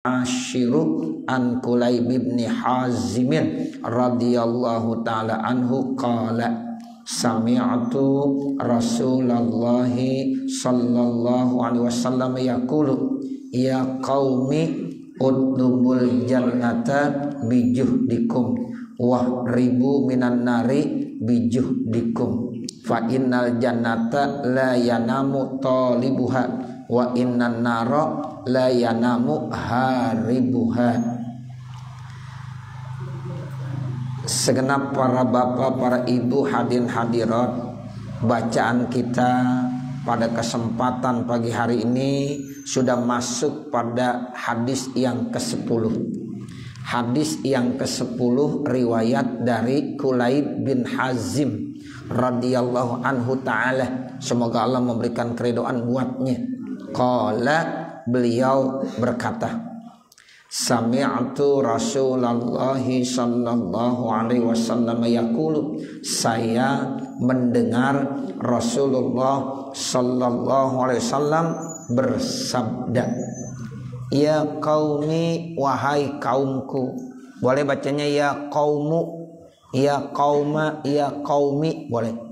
Ashiru an Kulayb bin Hazim radhiyallahu taala anhu qala sami'tu Rasulullah sallallahu alaihi wasallam yaqulu ya qaumi utlubul jannata bijuhdikum wa ribu minan nari bijuhdikum fa innal jannata la yanamu talibuha wa innan nara la yanamu haribuha. Segenap para bapak, para ibu, hadirin hadirat, bacaan kita pada kesempatan pagi hari ini sudah masuk pada hadis yang ke-10. Hadis yang ke-10 riwayat dari Kulayb bin Hazim radhiyallahu anhu ta'ala, semoga Allah memberikan keridhaan buatnya. Qala, beliau berkata, sami'tu Rasulullah sallallahu alaihi wasallam yaqulu, saya mendengar Rasulullah sallallahu alaihi wasallam bersabda, ya qaumi, wahai kaumku. Boleh bacanya ya qaumu, ya qauma, ya qaumi, boleh.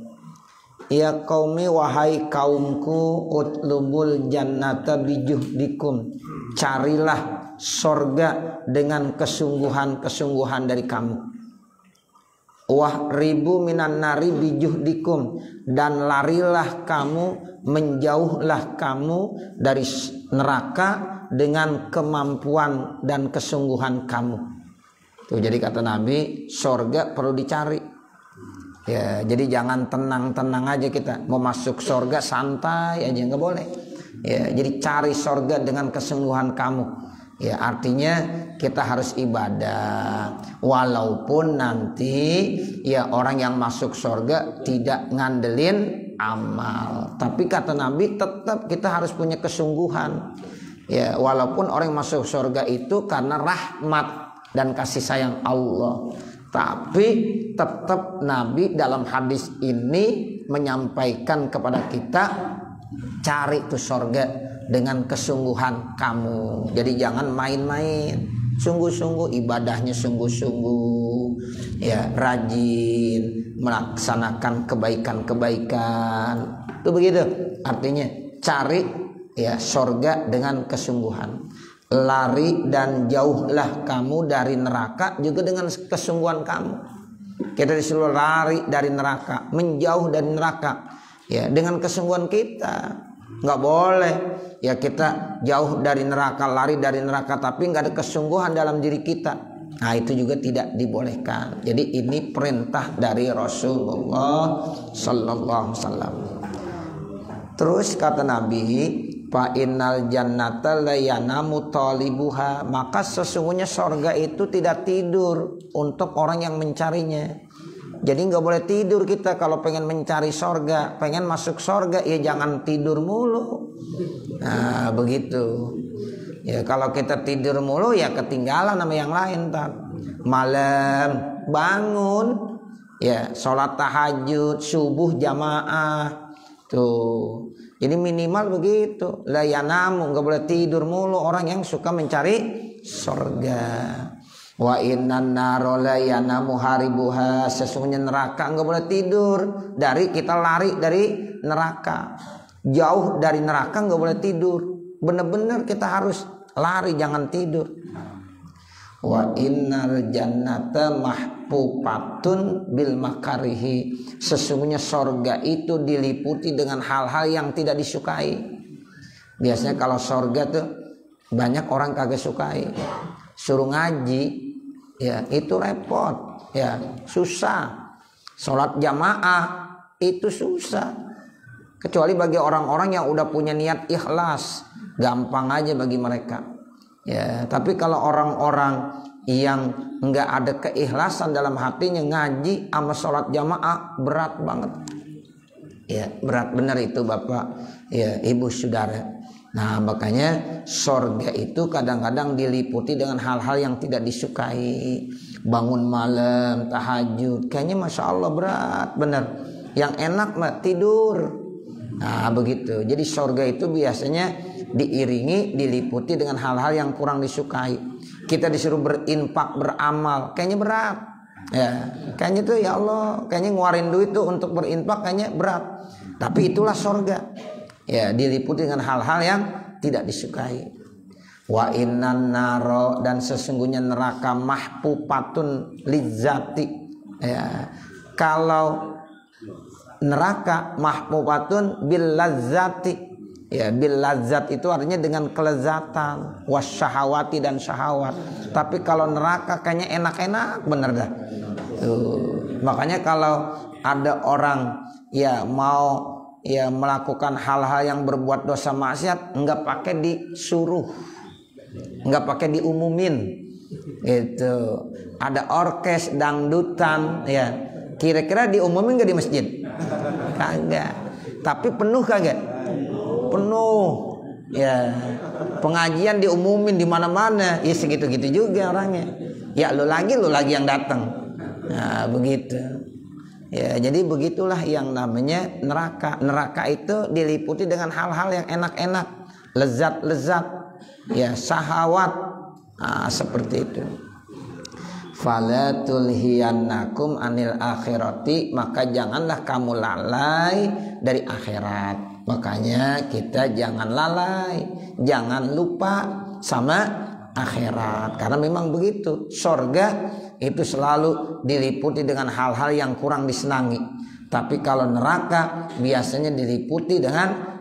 Ya qaumi, wahai kaumku, utlubul jannata bijuhdikum, carilah sorga dengan kesungguhan-kesungguhan dari kamu. Wah ribu minan nari bijuhdikum, dan larilah kamu, menjauhlah kamu dari neraka dengan kemampuan dan kesungguhan kamu. Tuh, jadi kata Nabi, sorga perlu dicari. Ya, jadi jangan tenang-tenang aja kita mau masuk sorga, santai aja, nggak boleh. Ya, jadi cari sorga dengan kesungguhan kamu. Ya, artinya kita harus ibadah, walaupun nanti ya orang yang masuk sorga tidak ngandelin amal, tapi kata Nabi tetap kita harus punya kesungguhan. Ya, walaupun orang yang masuk sorga itu karena rahmat dan kasih sayang Allah, tapi tetap Nabi dalam hadis ini menyampaikan kepada kita, cari tuh sorga dengan kesungguhan kamu. Jadi jangan main-main, sungguh-sungguh ibadahnya, sungguh-sungguh ya, rajin melaksanakan kebaikan-kebaikan. Itu begitu artinya, cari ya sorga dengan kesungguhan. Lari dan jauhlah kamu dari neraka juga dengan kesungguhan kamu. Kita disuruh lari dari neraka, menjauh dari neraka ya dengan kesungguhan kita. Nggak boleh ya kita jauh dari neraka, lari dari neraka, tapi nggak ada kesungguhan dalam diri kita. Nah, itu juga tidak dibolehkan. Jadi ini perintah dari Rasulullah sallallahu alaihi wasallam. Terus kata Nabi, fa innal jannata la yanamu talibuha, maka sesungguhnya sorga itu tidak tidur untuk orang yang mencarinya. Jadi nggak boleh tidur kita kalau pengen mencari sorga, pengen masuk sorga, ya jangan tidur mulu. Nah begitu. Ya kalau kita tidur mulu ya ketinggalan sama yang lain. Malam bangun, ya sholat tahajud, subuh jamaah, tuh. Jadi minimal begitu. La yanamu, nggak boleh tidur mulu orang yang suka mencari sorga. Wa innan naro la yanamu haribuha, sesungguhnya neraka nggak boleh tidur. Dari kita lari dari neraka, jauh dari neraka nggak boleh tidur. Bener-bener kita harus lari, jangan tidur. Wa innal jannata mahpupatun bil makarihi, sesungguhnya sorga itu diliputi dengan hal-hal yang tidak disukai. Biasanya kalau sorga tuh banyak orang kagak sukai. Suruh ngaji ya itu repot ya, susah. Sholat jamaah itu susah, kecuali bagi orang-orang yang udah punya niat ikhlas, gampang aja bagi mereka. Ya, tapi kalau orang-orang yang enggak ada keikhlasan dalam hatinya, ngaji sama sholat jamaah berat banget. Ya, berat benar itu Bapak, ya Ibu Saudara. Nah, makanya sorga itu kadang-kadang diliputi dengan hal-hal yang tidak disukai. Bangun malam, tahajud, kayaknya Masya Allah berat benar. Yang enak mah tidur. Nah begitu. Jadi sorga itu biasanya diiringi, diliputi dengan hal-hal yang kurang disukai. Kita disuruh berinfak, beramal, kayaknya berat. Ya, kayaknya tuh ya Allah, kayaknya ngeluarin duit tuh untuk berinfak kayaknya berat. Tapi itulah surga. Ya, diliputi dengan hal-hal yang tidak disukai. Wa innan naro, dan sesungguhnya neraka mahpupatun lizzati. Ya, kalau neraka mahpupatun bil lazzati. Ya, bil lazzat itu artinya dengan kelezatan, wasyahawati dan syahwat. Tapi kalau neraka kayaknya enak-enak bener dah. Tuh. Makanya kalau ada orang ya mau ya melakukan hal-hal yang berbuat dosa maksiat, enggak pakai disuruh, enggak pakai diumumin. Itu ada orkes dangdutan ya. Kira-kira diumumin enggak di masjid? Kagak. Tapi penuh kagak? Penuh. Ya. Pengajian diumumin di mana-mana. Ya segitu-gitu juga orangnya. Ya lu lagi yang datang. Nah, begitu. Ya, jadi begitulah yang namanya neraka. Neraka itu diliputi dengan hal-hal yang enak-enak, lezat-lezat, ya, syahwat. Nah, seperti itu. Fala tulhiyannakum anil akhirati, maka janganlah kamu lalai dari akhirat. Makanya kita jangan lalai, jangan lupa sama akhirat. Karena memang begitu, surga itu selalu diliputi dengan hal-hal yang kurang disenangi. Tapi kalau neraka biasanya diliputi dengan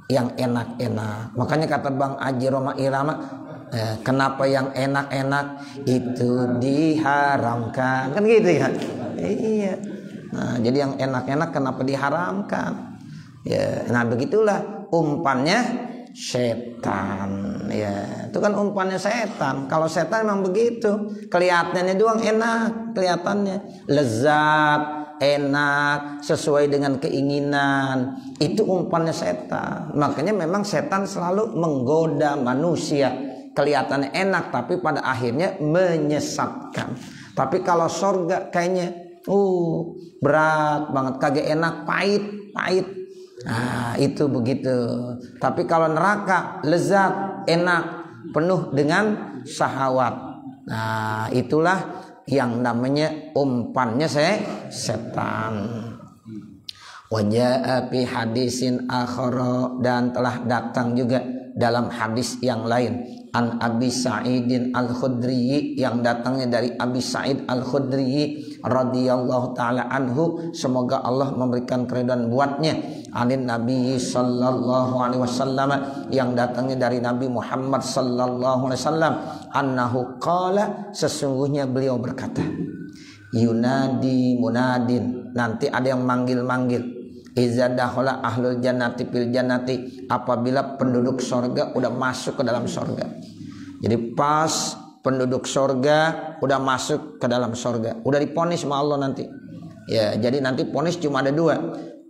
yang enak-enak. Makanya kata Bang Haji Roma Irama, kenapa yang enak-enak itu diharamkan? Kan gitu ya. Iya. Nah, jadi yang enak-enak kenapa diharamkan? Ya, nah begitulah umpannya setan. Ya, itu kan umpannya setan. Kalau setan memang begitu, kelihatannya doang enak, kelihatannya lezat, enak, sesuai dengan keinginan. Itu umpannya setan. Makanya memang setan selalu menggoda manusia. Kelihatannya enak tapi pada akhirnya menyesatkan. Tapi kalau surga kayaknya berat banget, kagak enak, pahit. Nah, itu begitu. Tapi kalau neraka lezat, enak, penuh dengan syahwat. Nah, itulah yang namanya umpannya setan. Wajah fi hadisin akhara, dan telah datang juga dalam hadis yang lain, an Abi Sa'idin Al-Khudri, yang datangnya dari Abi Sa'id Al-Khudri radhiyallahu taala anhu, semoga Allah memberikan keridhaan buatnya, anin Nabi sallallahu alaihi wasallam, yang datangnya dari Nabi Muhammad sallallahu alaihi wasallam, annahu qala, sesungguhnya beliau berkata, yunadi munadin, nanti ada yang manggil-manggil, iza dakhala ahlul jannati fil jannati, apabila penduduk surga udah masuk ke dalam surga. Jadi pas penduduk surga udah masuk ke dalam surga, udah diponis sama Allah nanti. Ya, jadi nanti ponis cuma ada dua.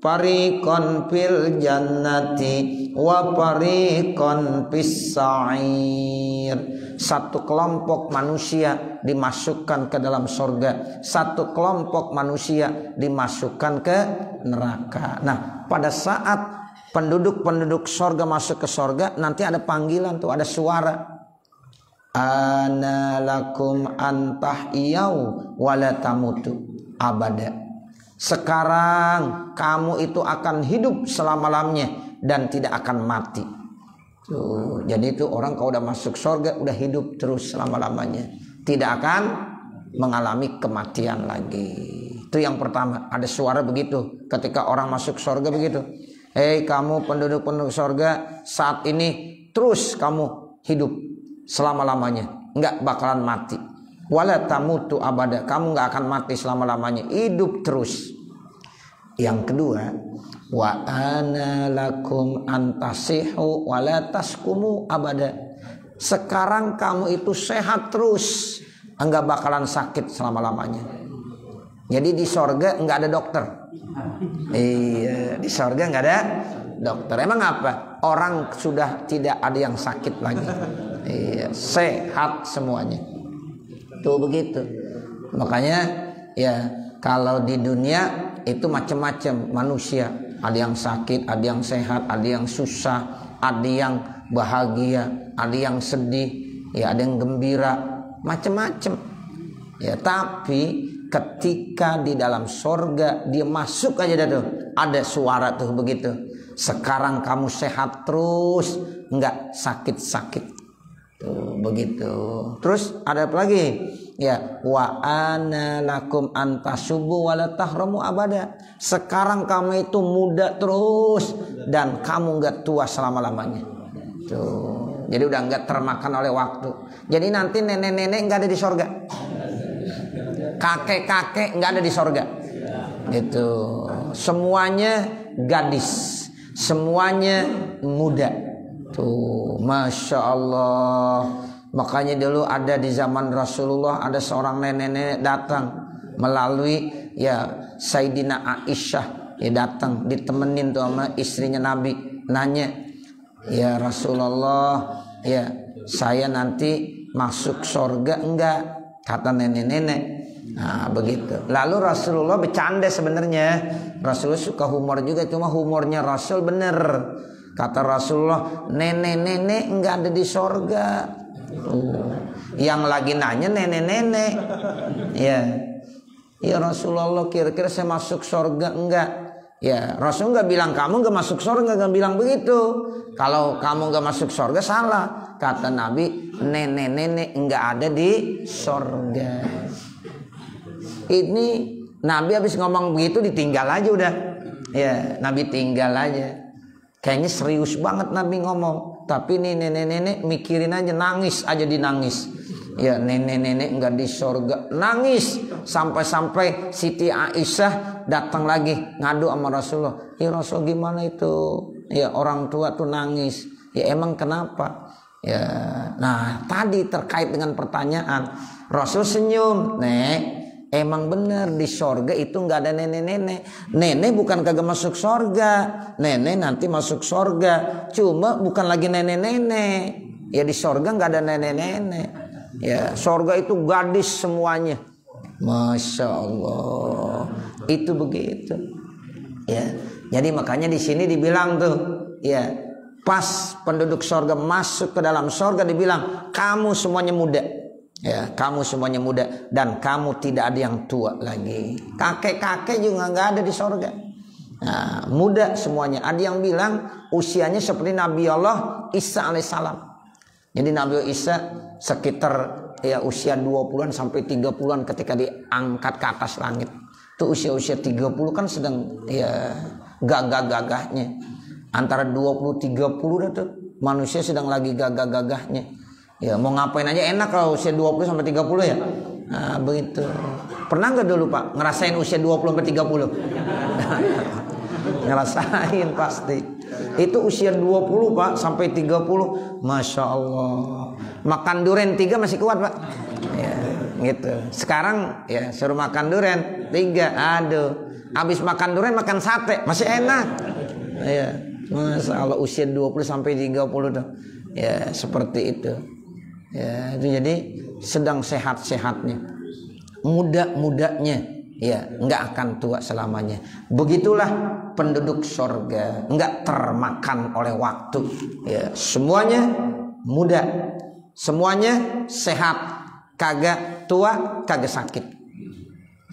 Fariqon fil jannati wa fariqon fis sa'ir. Satu kelompok manusia dimasukkan ke dalam surga, satu kelompok manusia dimasukkan ke neraka. Nah, pada saat penduduk surga masuk ke surga, nanti ada panggilan tuh, ada suara. Ana lakum antahiyau wala tamutu abada. Sekarang kamu itu akan hidup selama-lamanya dan tidak akan mati. Tuh, jadi itu orang kalau udah masuk surga udah hidup terus selama-lamanya, tidak akan mengalami kematian lagi. Itu yang pertama, ada suara begitu ketika orang masuk surga begitu. Hei kamu penduduk-penduduk surga, saat ini terus kamu hidup selama-lamanya, enggak bakalan mati. Wala tamutu abada, kamu enggak akan mati selama-lamanya, hidup terus. Yang kedua, wa ana lakum antasihu wala taskumu abada. Sekarang kamu itu sehat terus, enggak bakalan sakit selama-lamanya. Jadi di sorga enggak ada dokter. Iya, di sorga enggak ada dokter. Emang apa? Orang sudah tidak ada yang sakit lagi. Iya, sehat semuanya. Tuh begitu. Makanya ya kalau di dunia itu macam-macam manusia, ada yang sakit, ada yang sehat, ada yang susah, ada yang bahagia, ada yang sedih, ya ada yang gembira, macam-macam. Ya, tapi ketika di dalam sorga dia masuk aja tuh, ada suara tuh begitu. Sekarang kamu sehat terus, enggak sakit-sakit. Tuh begitu. Terus ada apa lagi? Ya, wa ana lakum antasubu wala tahramu abada. Sekarang kamu itu muda terus dan kamu enggak tua selama-lamanya. Tuh. Jadi udah enggak termakan oleh waktu. Jadi nanti nenek-nenek enggak ada di sorga. Kakek-kakek enggak ada di sorga. Gitu. Semuanya gadis. Semuanya muda. Tuh, Masya Allah. Makanya dulu ada di zaman Rasulullah ada seorang nenek-nenek datang melalui ya Sayyidina Aisyah, ya datang ditemenin tuh sama istrinya Nabi, nanya, ya Rasulullah, ya saya nanti masuk surga enggak? Kata nenek-nenek. Nah begitu. Lalu Rasulullah bercanda sebenarnya. Rasulullah suka humor juga, cuma humornya Rasul bener. Kata Rasulullah, nenek-nenek enggak ada di surga. Yang lagi nanya nenek-nenek. Ya Rasulullah, kira-kira saya masuk surga enggak? Ya Rasul enggak bilang kamu enggak masuk surga, enggak bilang begitu. Kalau kamu enggak masuk surga salah. Kata Nabi, nenek-nenek enggak ada di surga. Ini Nabi habis ngomong begitu ditinggal aja udah. Ya Nabi tinggal aja. Kayaknya serius banget Nabi ngomong. Tapi nih nenek-nenek mikirin aja, nangis aja dinangis. Ya nenek-nenek enggak di surga, nangis. Sampai-sampai Siti Aisyah datang lagi ngadu sama Rasulullah. Ya Rasul gimana itu? Ya orang tua tuh nangis. Ya emang kenapa? Ya, nah tadi terkait dengan pertanyaan. Rasul senyum. Nek, emang bener di sorga itu nggak ada nenek-nenek. Nenek bukan kagak masuk sorga. Nenek nanti masuk sorga. Cuma bukan lagi nenek-nenek. Ya di sorga nggak ada nenek-nenek. Ya sorga itu gadis semuanya. Masya Allah. Itu begitu. Ya. Jadi makanya di sini dibilang tuh. Ya. Pas penduduk sorga masuk ke dalam sorga dibilang kamu semuanya muda. Ya, kamu semuanya muda dan kamu tidak ada yang tua lagi. Kakek-kakek juga nggak ada di sorga. Nah, muda semuanya. Ada yang bilang usianya seperti Nabi Allah Isa alaihissalam. Jadi Nabi Isa sekitar ya usia 20-an sampai 30-an ketika diangkat ke atas langit. Itu usia-usia 30 kan sedang ya gagah-gagahnya. Antara 20-30 dah tuh manusia sedang lagi gagah-gagahnya. Ya mau ngapain aja enak kalau usia 20 sampai 30 ya. Nah, begitu. Pernah enggak dulu Pak ngerasain usia 20 sampai 30? Ngerasain pasti. Itu usia 20 Pak sampai 30. Masya Allah. Makan durian 3 masih kuat Pak. Ya, gitu. Sekarang ya suruh makan durian 3. Aduh. Habis makan durian makan sate masih enak. Ya. Masya Allah usia 20 sampai 30 tuh. Ya seperti itu. Ya itu jadi sedang sehat-sehatnya, muda-mudanya, ya nggak akan tua selamanya. Begitulah penduduk sorga, nggak termakan oleh waktu. Ya semuanya muda, semuanya sehat, kagak tua, kagak sakit.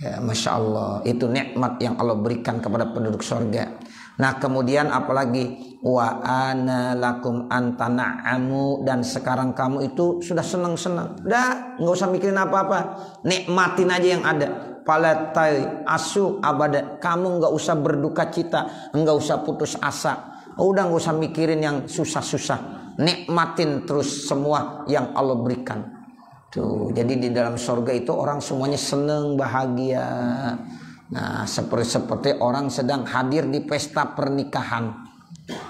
Ya Masya Allah, itu nikmat yang Allah berikan kepada penduduk sorga. Nah kemudian apalagi wa ana lakum antana'amu, dan sekarang kamu itu sudah senang-senang, dah nggak usah mikirin apa-apa, nikmatin aja yang ada. Palatai asu abada, kamu nggak usah berduka cita, nggak usah putus asa, udah nggak usah mikirin yang susah-susah, nikmatin terus semua yang Allah berikan. Tuh, jadi di dalam surga itu orang semuanya senang bahagia. Nah, seperti orang sedang hadir di pesta pernikahan.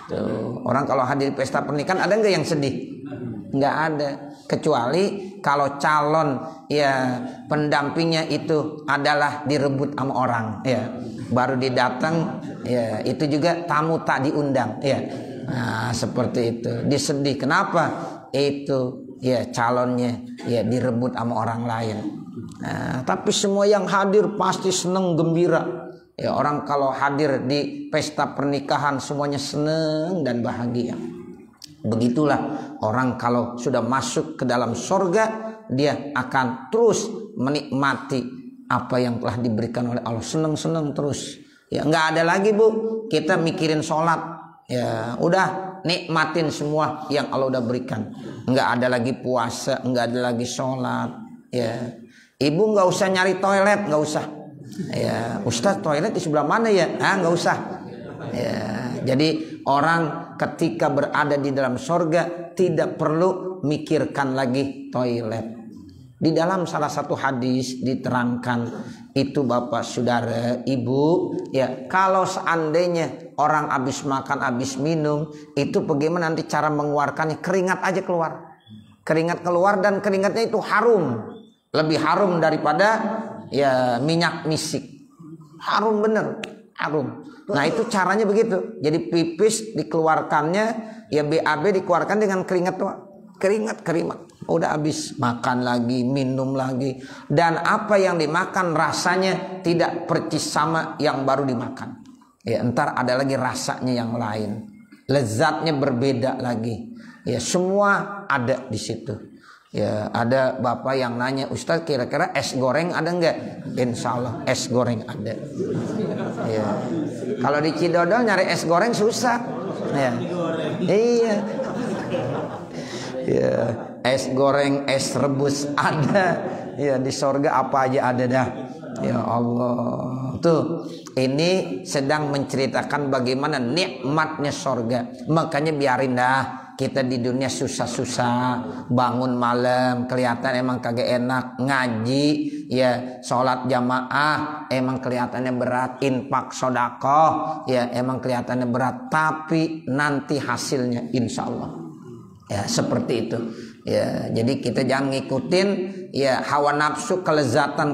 Tuh, orang kalau hadir di pesta pernikahan ada nggak yang sedih? Nggak ada. Kecuali kalau calon ya pendampingnya itu adalah direbut sama orang, ya baru didatang, ya itu juga tamu tak diundang, ya. Nah, seperti itu. Disedih. Kenapa? Itu ya calonnya ya direbut sama orang lain. Nah, tapi semua yang hadir pasti senang gembira. Ya orang kalau hadir di pesta pernikahan semuanya senang dan bahagia. Begitulah orang kalau sudah masuk ke dalam sorga, dia akan terus menikmati apa yang telah diberikan oleh Allah, senang-senang terus. Ya nggak ada lagi Bu kita mikirin sholat, ya udah nikmatin semua yang Allah udah berikan. Nggak ada lagi puasa, nggak ada lagi sholat. Ya ibu nggak usah nyari toilet, nggak usah. Ya Ustaz toilet di sebelah mana ya? Nggak usah. Ya jadi orang ketika berada di dalam sorga tidak perlu mikirkan lagi toilet. Di dalam salah satu hadis diterangkan itu Bapak Saudara Ibu, ya kalau seandainya orang habis makan habis minum itu bagaimana nanti cara mengeluarkannya, keringat aja keluar. Keringat keluar dan keringatnya itu harum. Lebih harum daripada ya minyak misik. Harum bener, harum. Nah itu caranya begitu. Jadi pipis dikeluarkannya ya BAB dikeluarkan dengan keringat doang. Keringat. Udah habis makan lagi, minum lagi. Dan apa yang dimakan rasanya tidak percis sama yang baru dimakan. Ya entar ada lagi rasanya yang lain. Lezatnya berbeda lagi. Ya semua ada di situ. Ya ada bapak yang nanya, Ustaz kira-kira es goreng ada nggak? Insya Allah es goreng ada. Ya. Kalau di Cidodol nyari es goreng susah. Ya. Iya. Ya, es goreng, es rebus ada. Ya di sorga apa aja ada dah. Ya Allah. Tuh, ini sedang menceritakan bagaimana nikmatnya sorga. Makanya biarin dah kita di dunia susah-susah, bangun malam kelihatan emang kagak enak, ngaji ya sholat jamaah emang kelihatannya berat, infak sodakoh ya emang kelihatannya berat, tapi nanti hasilnya insya Allah ya seperti itu ya. Jadi kita jangan ngikutin ya hawa nafsu, kelezatan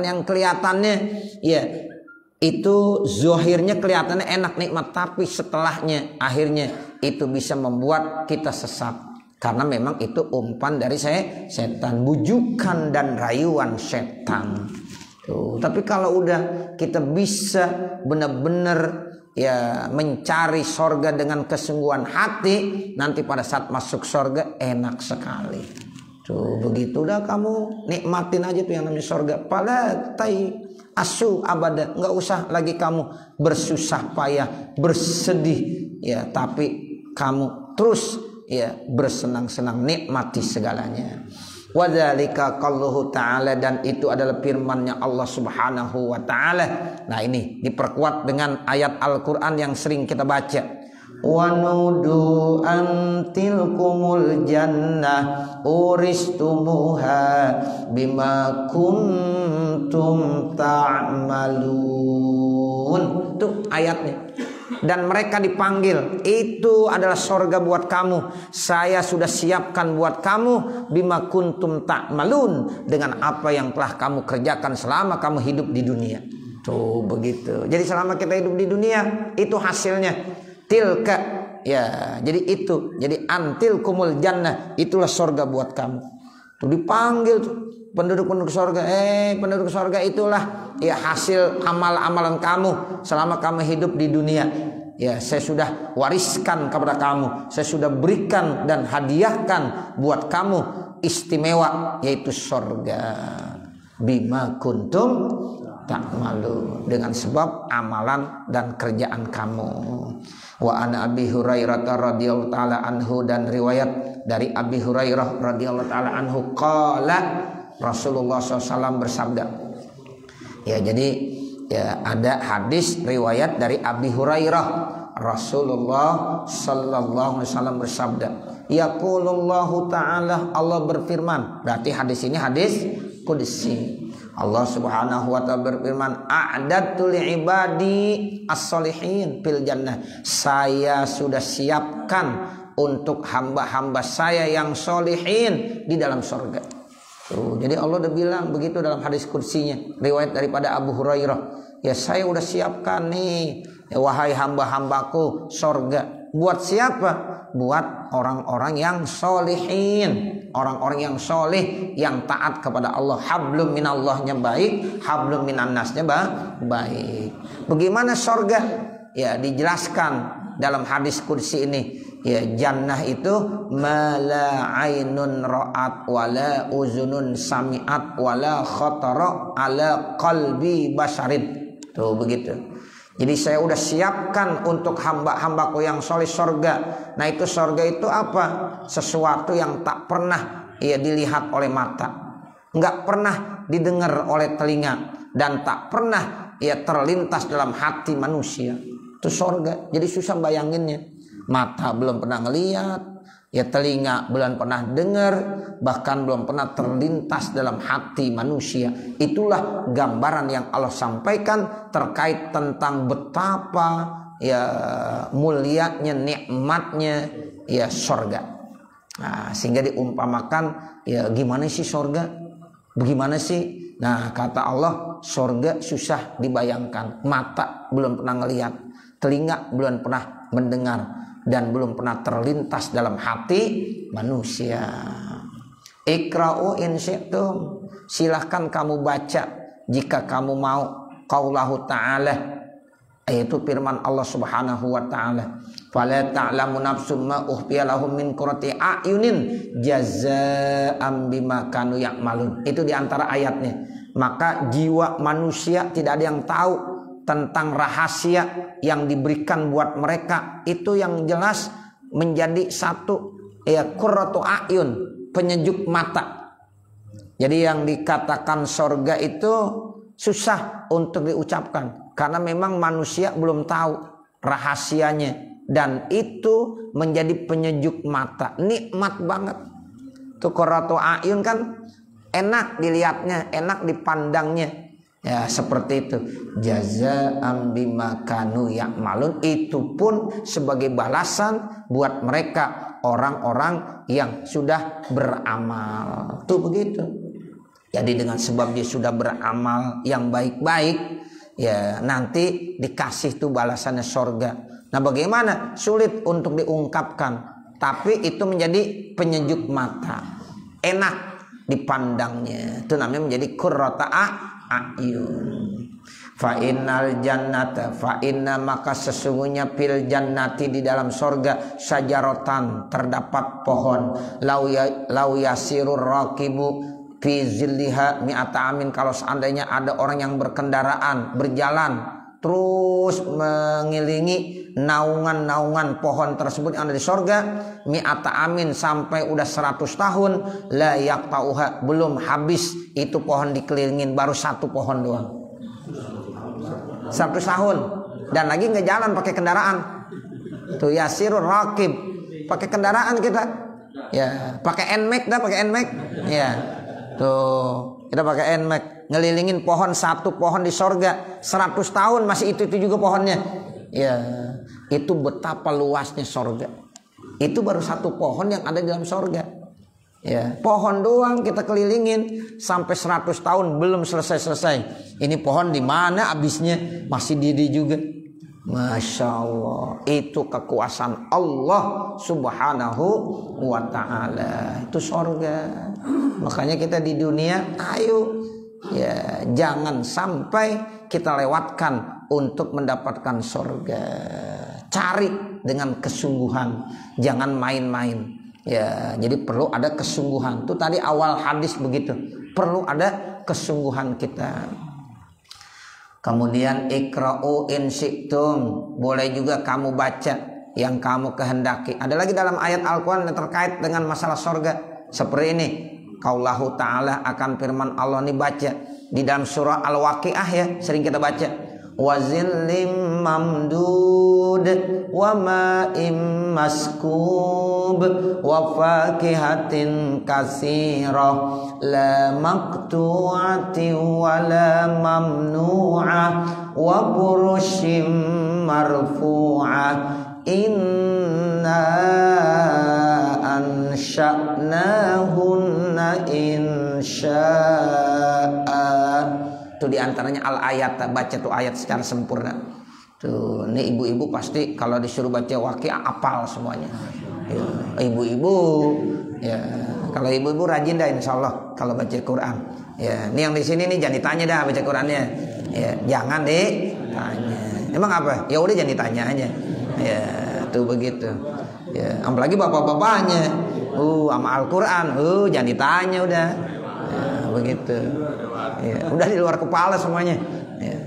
yang kelihatannya ya itu zahirnya kelihatannya enak nikmat, tapi setelahnya akhirnya itu bisa membuat kita sesat karena memang itu umpan dari setan, bujukan dan rayuan setan. Tuh, tapi kalau udah kita bisa benar-benar ya mencari sorga dengan kesungguhan hati, nanti pada saat masuk sorga enak sekali. Tuh begitu dah kamu nikmatin aja tuh yang namanya sorga. Pada asu abada, nggak usah lagi kamu bersusah payah, bersedih ya, tapi kamu terus ya bersenang-senang, nikmati segalanya. Wadzalika qauluhu ta'ala, dan itu adalah firman-Nya Allah Subhanahu wa taala. Nah, ini diperkuat dengan ayat Al-Qur'an yang sering kita baca. Wa nudu antilkumul jannah uristumuha bima kuntum ta'malun. Itu ayatnya. Dan mereka dipanggil, itu adalah sorga buat kamu, saya sudah siapkan buat kamu bima kuntum ta'malun, dengan apa yang telah kamu kerjakan selama kamu hidup di dunia. Tuh begitu. Jadi selama kita hidup di dunia itu hasilnya tilka ya. Jadi itu, jadi antil kumul jannah, itulah sorga buat kamu. Tuh dipanggil tuh penduduk-penduduk sorga, penduduk sorga itulah ya hasil amal-amalan kamu selama kamu hidup di dunia. Ya saya sudah wariskan kepada kamu, saya sudah berikan dan hadiahkan buat kamu istimewa, yaitu sorga. Bima kuntum ta'malu, dengan sebab amalan dan kerjaan kamu. Wa an Abi Hurairah radhiyallahu taala anhu, dan riwayat dari Abi Hurairah radhiyallahu taala anhu qala, Rasulullah SAW bersabda. Ya jadi ya ada hadis riwayat dari Abi Hurairah, Rasulullah sallallahu alaihi wasallam bersabda, yaqulullahu ta'ala, Allah berfirman. Berarti hadis ini hadis qudsi. Allah Subhanahu wa taala berfirman, a'dadtu li'ibadi as-solihin fil jannah, saya sudah siapkan untuk hamba-hamba saya yang solihin di dalam surga. Tuh, jadi Allah udah bilang begitu dalam hadis qudsinya, riwayat daripada Abu Hurairah. Ya saya udah siapkan nih, ya, wahai hamba-hambaku, sorga. Buat siapa? Buat orang-orang yang solihin, orang-orang yang solih, yang taat kepada Allah. Hablum minallahnya baik, hablum minannasnya baik. Bagaimana sorga? Ya dijelaskan dalam hadis qudsi ini. Ya, jannah itu mala ainun ra'at wala uzunun sami'at wala khatara ala qalbi basharin. Tuh begitu. Jadi saya udah siapkan untuk hamba-hambaku yang soleh sorga. Nah itu sorga itu apa? Sesuatu yang tak pernah ya dilihat oleh mata, nggak pernah didengar oleh telinga, dan tak pernah ya terlintas dalam hati manusia. Itu sorga. Jadi susah bayanginnya. Mata belum pernah ngelihat, ya telinga belum pernah dengar, bahkan belum pernah terlintas dalam hati manusia. Itulah gambaran yang Allah sampaikan terkait tentang betapa ya mulianya, nikmatnya ya sorga. Nah, sehingga diumpamakan ya gimana sih sorga? Bagaimana sih? Nah kata Allah, sorga susah dibayangkan. Mata belum pernah ngelihat, telinga belum pernah mendengar, dan belum pernah terlintas dalam hati manusia. Iqra'u in syi'tum, silahkan kamu baca jika kamu mau. Qaulahu ta'ala, yaitu firman Allah Subhanahu wa taala, fala ta'lamu nafsum ma ukhfiya lahum min qurrati a'yunin jazaa'an bima kanu ya'malun. Itu di antara ayatnya. Maka jiwa manusia tidak ada yang tahu tentang rahasia yang diberikan buat mereka. Itu yang jelas menjadi satu ya qurratu a'yun, penyejuk mata. Jadi yang dikatakan sorga itu susah untuk diucapkan karena memang manusia belum tahu rahasianya, dan itu menjadi penyejuk mata, nikmat banget. Tuh qurratu a'yun kan enak dilihatnya, enak dipandangnya. Ya seperti itu. Jazaa'an bima kanu ya'malun, itu pun sebagai balasan buat mereka orang-orang yang sudah beramal. Tuh begitu. Jadi dengan sebab dia sudah beramal yang baik-baik, ya nanti dikasih tuh balasannya sorga. Nah bagaimana? Sulit untuk diungkapkan, tapi itu menjadi penyejuk mata, enak dipandangnya. Itu namanya menjadi qurrata a'yun. Fa innal jannata, fa inna maka sesungguhnya fil jannati di dalam sorga, syajaratan terdapat pohon, lau yasirur raqibu fi zilliha mi'ata amin, kalau seandainya ada orang yang berkendaraan berjalan terus mengilingi naungan-naungan pohon tersebut yang ada di sorga, mi'ata amin sampai udah 100 tahun, la yaqta'uha, belum habis itu pohon dikelilingin, baru satu pohon doang 100 tahun, dan lagi nggak jalan pakai kendaraan. Tuh yasirur raqib, pakai kendaraan kita ya, pakai NMAX dah, pakai NMAX ya. Tuh kita pakai NMAX ngelilingin pohon, satu pohon di sorga 100 tahun masih itu juga pohonnya ya. Itu betapa luasnya sorga. Itu baru satu pohon yang ada di dalam sorga ya, pohon doang kita kelilingin sampai 100 tahun belum selesai. Ini pohon di mana habisnya, masih diri juga. Masya Allah, itu kekuasaan Allah Subhanahu wa ta'ala. Itu sorga. Makanya kita di dunia, ayo ya jangan sampai kita lewatkan untuk mendapatkan sorga. Cari dengan kesungguhan, jangan main-main ya. Jadi perlu ada kesungguhan. Itu tadi awal hadis begitu, perlu ada kesungguhan kita. Kemudian iqra'u in syi'tum, boleh juga kamu baca yang kamu kehendaki. Ada lagi dalam ayat Al-Quran yang terkait dengan masalah sorga seperti ini. Qaulahu ta'ala, akan firman Allah ini baca di dalam surah Al-Waqi'ah ya, sering kita baca. Wazillim mamdud wa ma'im maskub wa fakihatin katsirah la maqtu'atin wa la mamnu'ah wa furushim marfu'ah inna ansha'nahunna insya'a. Itu diantaranya al-ayat, baca tuh ayat secara sempurna. Tuh, ini ibu-ibu pasti kalau disuruh baca Waqi'ah apal semuanya. Ya, ibu-ibu, ya kalau ibu-ibu rajin dah insya Allah kalau baca Quran. Ya, ini yang di sini nih jangan ditanya dah baca Qurannya. Ya, jangan ditanya. Emang apa? Ya udah jangan ditanya aja. Ya, tuh begitu. Ya, apalagi bapak-bapaknya. Sama Al-Qur'an, jangan ditanya udah. Ya, begitu. Ya, udah di luar kepala semuanya. Ya.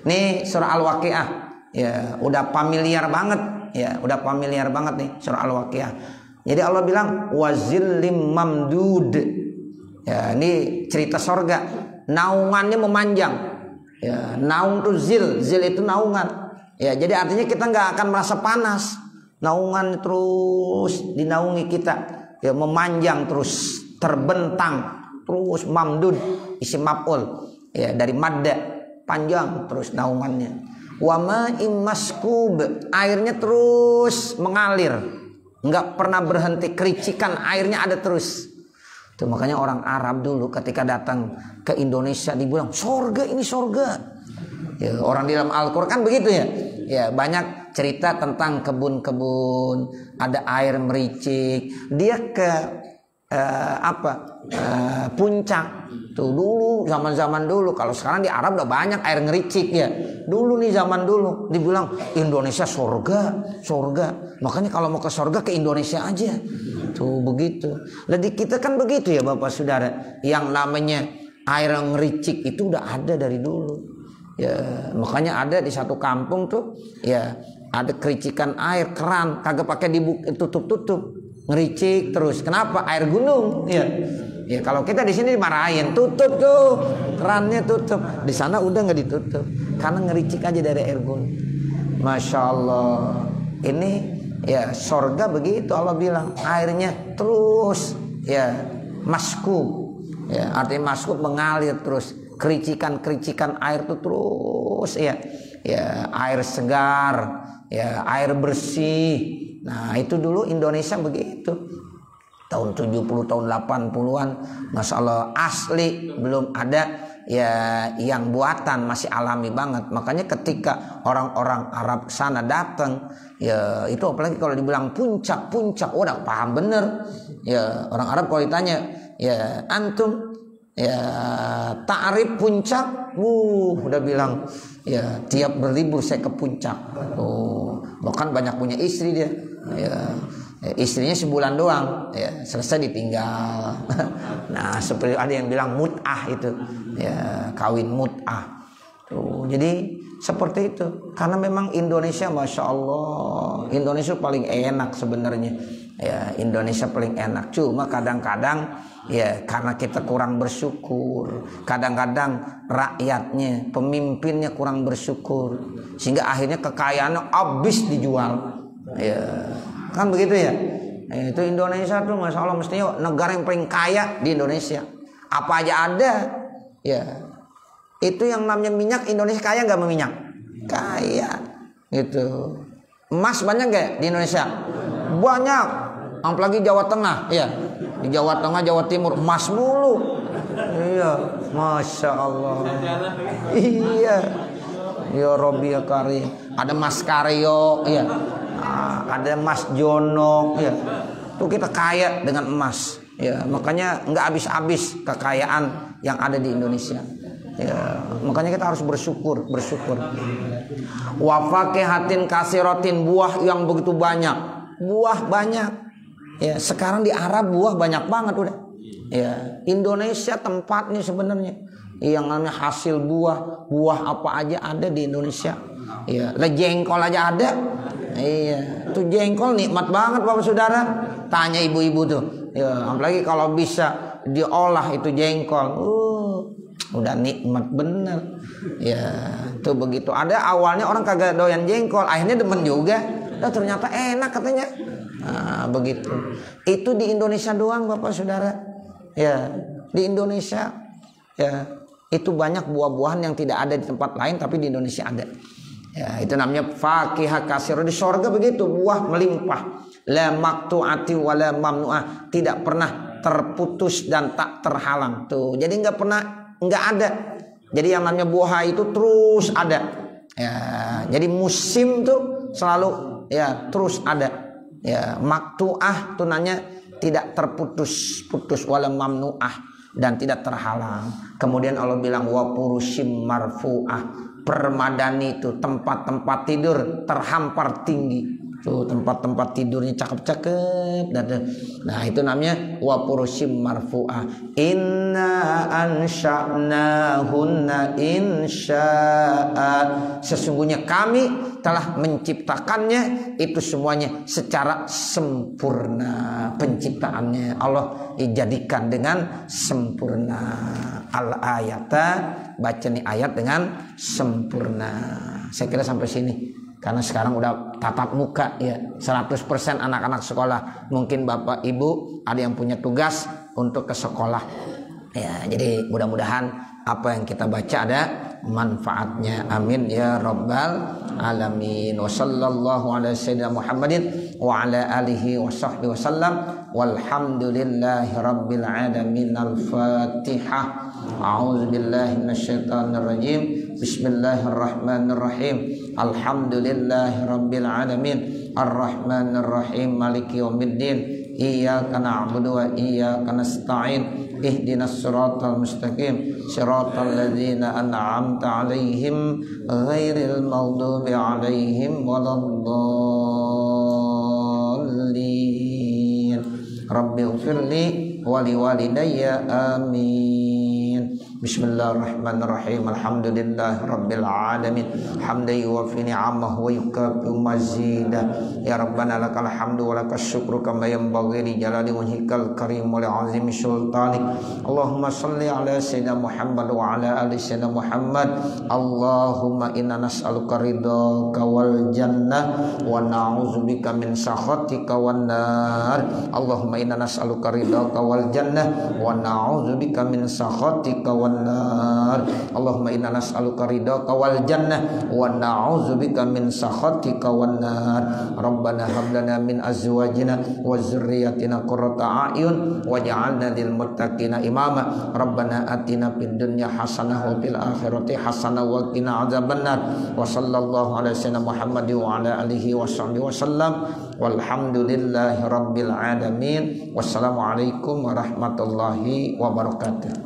Nih surah Al-Waqiah. Ya, udah familiar banget. Ya, udah familiar banget nih surah Al-Waqiah. Jadi Allah bilang wazillim mamdud. Ya, ini cerita sorga. Naungannya memanjang. Ya, naung tuh zil itu naungan. Ya, jadi artinya kita nggak akan merasa panas. Naungan terus dinaungi kita. Ya, memanjang terus, terbentang terus, mamdud isim maf'ul. Ya, dari madda, panjang terus naungannya. Wa ma'im maskub, airnya terus mengalir. Nggak pernah berhenti, kericikan airnya ada terus. Tuh, makanya orang Arab dulu ketika datang ke Indonesia dibilang sorga, ini sorga. Ya, orang di dalam Al-Qur'an begitu ya. Ya, banyak cerita tentang kebun-kebun, ada air mericik. Dia ke puncak. Tuh dulu zaman-zaman dulu, kalau sekarang di Arab udah banyak air ngericik ya. Dulu nih zaman dulu dibilang Indonesia sorga. Makanya kalau mau ke sorga ke Indonesia aja. Tuh begitu. Jadi kita kan begitu ya Bapak Saudara. Yang namanya air ngericik itu udah ada dari dulu. Ya, makanya ada di satu kampung tuh ya ada kericikan air keran kagak pakai tutup ngericik terus. Kenapa? Air gunung. Ya. Ya kalau kita di sini dimarahin, tutup tuh kerannya tutup. Di sana udah nggak ditutup karena ngericik aja dari air gunung. Masya Allah. Ini ya sorga begitu Allah bilang airnya terus ya maskub. Ya artinya maskub mengalir terus. Kericikan air itu terus ya air segar, ya air bersih. Nah itu dulu Indonesia begitu tahun 70 tahun 80-an, Masya Allah asli, belum ada ya yang buatan, masih alami banget. Makanya ketika orang-orang Arab sana datang ya itu apalagi kalau dibilang puncak udah paham bener ya. Orang Arab kalau ditanya ya antum ya ta'rif puncak, udah bilang ya tiap berlibur saya ke puncak. Bahkan banyak punya istri dia. Ya, istrinya sebulan doang, ya selesai ditinggal. Nah seperti ada yang bilang mut'ah itu, ya kawin mut'ah. Tuh, jadi seperti itu. Karena memang Indonesia, Masya Allah, Indonesia paling enak sebenarnya. Ya Indonesia paling enak. Cuma kadang-kadang ya karena kita kurang bersyukur, kadang-kadang rakyatnya, pemimpinnya kurang bersyukur, sehingga akhirnya kekayaannya habis dijual. Ya kan begitu ya. Itu Indonesia tuh Masya Allah mestinya negara yang paling kaya di Indonesia. Apa aja ada. Ya itu yang namanya minyak, Indonesia kaya nggak meminyak? Kaya gitu. Emas banyak nggak di Indonesia? Banyak. Apalagi Jawa Tengah ya. Di Jawa Tengah, Jawa Timur emas mulu. Iya, Masya Allah. Iya. Ya Rabbi ya Karim. Ada Mas Karyo ya. Ada Mas Jono ya. Tuh kita kaya dengan emas ya. Makanya nggak habis-habis kekayaan yang ada di Indonesia. Ya, makanya kita harus bersyukur. Wa faqihatin kasiratin, buah yang begitu banyak. Buah banyak. Ya, sekarang di Arab buah banyak banget udah. Ya, Indonesia tempatnya sebenarnya yang namanya hasil buah apa aja ada di Indonesia. Ya, jengkol aja ada. Iya, tuh jengkol nikmat banget Bapak Saudara. Tanya ibu-ibu tuh. Ya, apalagi kalau bisa diolah itu jengkol. Udah nikmat bener. Ya, tuh begitu. Ada awalnya orang kagak doyan jengkol, akhirnya demen juga. Ternyata enak katanya. Nah, begitu. Itu di Indonesia doang Bapak Saudara. Ya, di Indonesia ya itu banyak buah-buahan yang tidak ada di tempat lain tapi di Indonesia ada. Ya, itu namanya faqihah kasirah. Di sorga begitu, buah melimpah. La maqtu'ati wa la mamnu'ah, tidak pernah terputus dan tak terhalang. Tuh, jadi enggak ada. Jadi yang namanya buah itu terus ada. Ya, jadi musim tuh selalu ya terus ada. Ya, maktuah tuh nanya tidak terputus wala mamnuah dan tidak terhalang. Kemudian Allah bilang wa furushim marfuah, permadani itu tempat-tempat tidur terhampar tinggi. Tuh tempat-tempat tidurnya cakep-cakep. Nah itu namanya wa furushim marfu'ah. Inna ansha'nahunna insya'a. Sesungguhnya kami telah menciptakannya itu semuanya secara sempurna. Penciptaannya Allah dijadikan dengan sempurna. Al-ayata, baca nih ayat dengan sempurna. Saya kira sampai sini. Karena sekarang udah tatap muka ya 100% anak-anak sekolah. Mungkin Bapak Ibu ada yang punya tugas untuk ke sekolah. Ya, jadi mudah-mudahan apa yang kita baca ada manfaatnya. Amin ya rabbal alamin. Wa sallallahu ala sayyidina Muhammadin wa ala alihi wa sahbihi wasallam. Walhamdulillahi rabbil alamin. Al-Fatihah. A'udzu billahi minasyaitonir rajim. Bismillahirrahmanirrahim. Alhamdulillahi rabbil alamin. Arrahmanir rahim. Maliki yaumiddin. Iyyaka na'budu wa iyyaka nasta'in. Ihdinas siratal mustaqim. Siratal ladzina an'amta 'alaihim ghairil maghdubi 'alaihim waladdallin. Rabbighfirli wa liwalidayya amin. Bismillahirrahmanirrahim. Alhamdulillahi rabbil alamin. Hamdan yuwaffi ni'amahu wa yukafi mazidah. Ya Rabbana lakal hamdu wa lakas syukru kama yanbaghi li jalali wajhikal karim wa li 'azimi sultanik. Allahumma shalli ala sayyidina Muhammad wa ala ali sayyidina Muhammad. Allahumma inna nas'aluka ridhaka wal jannah wa na'udzubika min sakhatika wan nar. Allahumma inna nas'aluka ridhaka wal jannah wa na'udzubika min sakhatika wan nar. Allahumma inna nas'aluka ridhaka wal jannah wa na'udzubika min sakhatika wan nar. Rabbana hab lana min azwajina wa dzurriyyatina qurrata a'yun waj'alna lil muttaqina imama. Rabbana atina fid dunya hasanah wa fil akhirati hasanah wa qina adzabannar. Wa sallallahu ala sayyidina Muhammad wa ala alihi wa sahbihi wasallam. Walhamdulillahi rabbil alamin. Wassalamualaikum warahmatullahi wabarakatuh.